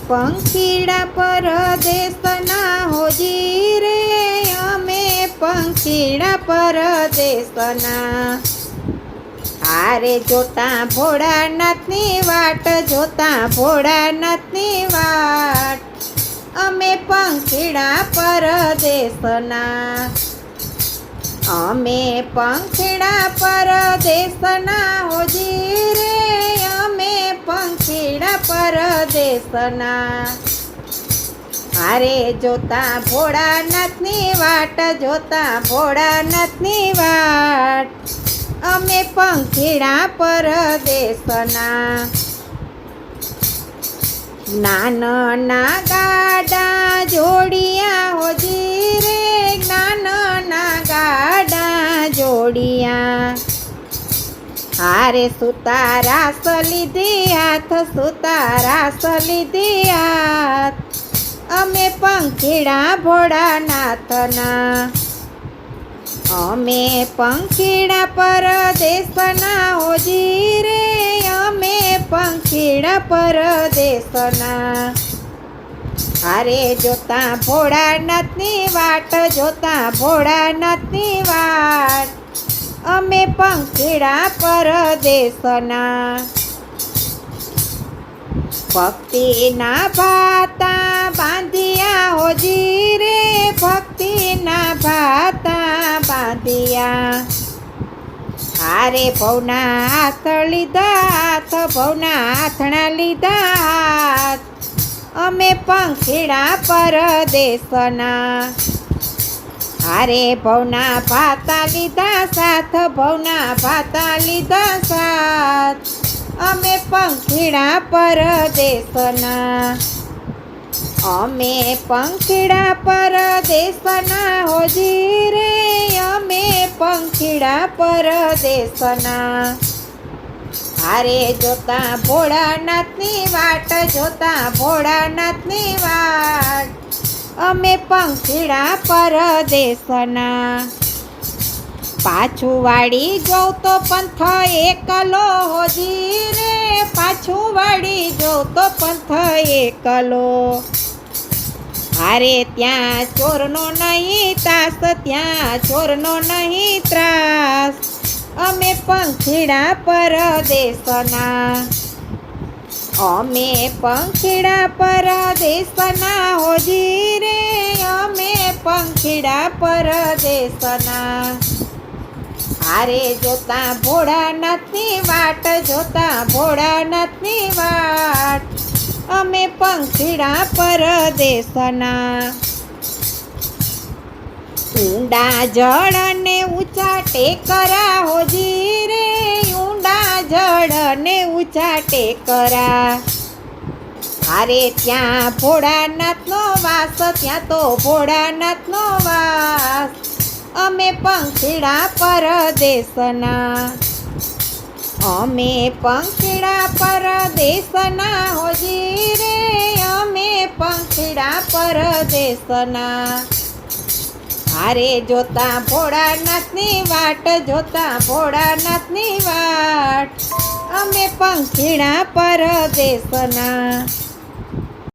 પંખીડા પરદેશના હોજી રે, અમે પંખીડા પરદેશના. હારે જોતા ભોળાનાથની વાટ, જોતા ભોળાનાથની વાટ, અમે પંખીડા પરદેશના. અમે પંખીડા પરદેશના હોજી રે, અમે પંખીડા પરદેશના. હારે જોતા ભોળાનાથની વાટ, જોતા ભોળાનાથની વાટ, અમે પંખીડા પરદેશના. નાના ગાડા જોડિયા હોજી રે, નાના ગાડા જોડિયા. હારે સુતારાસ લીધી હાથ, સુતારાસ લીધી હાથ, અમે પંખીડા ભોળાનાથના. અમે પંખીડા પરદેશના હોજી રે, અમે પંખીડા પરદેશના. હારે જોતા ભોળાનાથની વાટ, જોતા ભોળાનાથની વાટ, અમે પંખીડા પરદેશના. ભક્તિના ભાતા બાંધિયા હોજી રે, ભક્તિના ભાતા બાંધિયા. હારે ભવના હાથ લીધા હાથ, ભવના હાથણા લીધા હાથ, અમે પંખીડા પરદેશના. હારે ભવના ભાતા લીધા સાથ, ભવના ભાતા લીધા સાથ, અમે પંખીડા પરદેશના. અમે પંખીડા પરદેશના હોજી રે, અમે પંખીડા પરદેશના. હારે જોતા ભોળાનાથની વાટ, જોતા ભોળાનાથની વાટ, અમે પંખીડા પરદેશના. પાછું વાળી જોઉં તો પંથ એકલો હોજી રે, પાછું વાળી જોઉં તો પંથ એકલો. હારે ત્યાં ચોરનો નહીં તાસ, ત્યાં ચોરનો નહીં ત્રાસ, અમે પંખીડા પરદેશના. અમે પંખીડા પરદેશના હોજી રે, અમે પંખીડા પરદેશના. હારે જોતા ભોળાનાથની વાટ, જોતા ભોળાનાથની વાટ, અમે પંખીડા પરદેશના. ઊંડા જળ ને ઊંચા ટેકરા હોજી રે, ઊંડા જળ ને ઊંચા ટેકરા. હારે ત્યાં ભોળાનાથનો વાસ, ત્યાં તો ભોળાનાથનો વાસ, અમે પંખીડા પરદેશના. અમે પંખીડા પરદેશના હોજી રે, અમે પંખીડા પરદેશના. હારે જોતા ભોળાનાથની વાટ, જોતા ભોળાનાથની વાટ, અમે પંખીડા પરદેશના.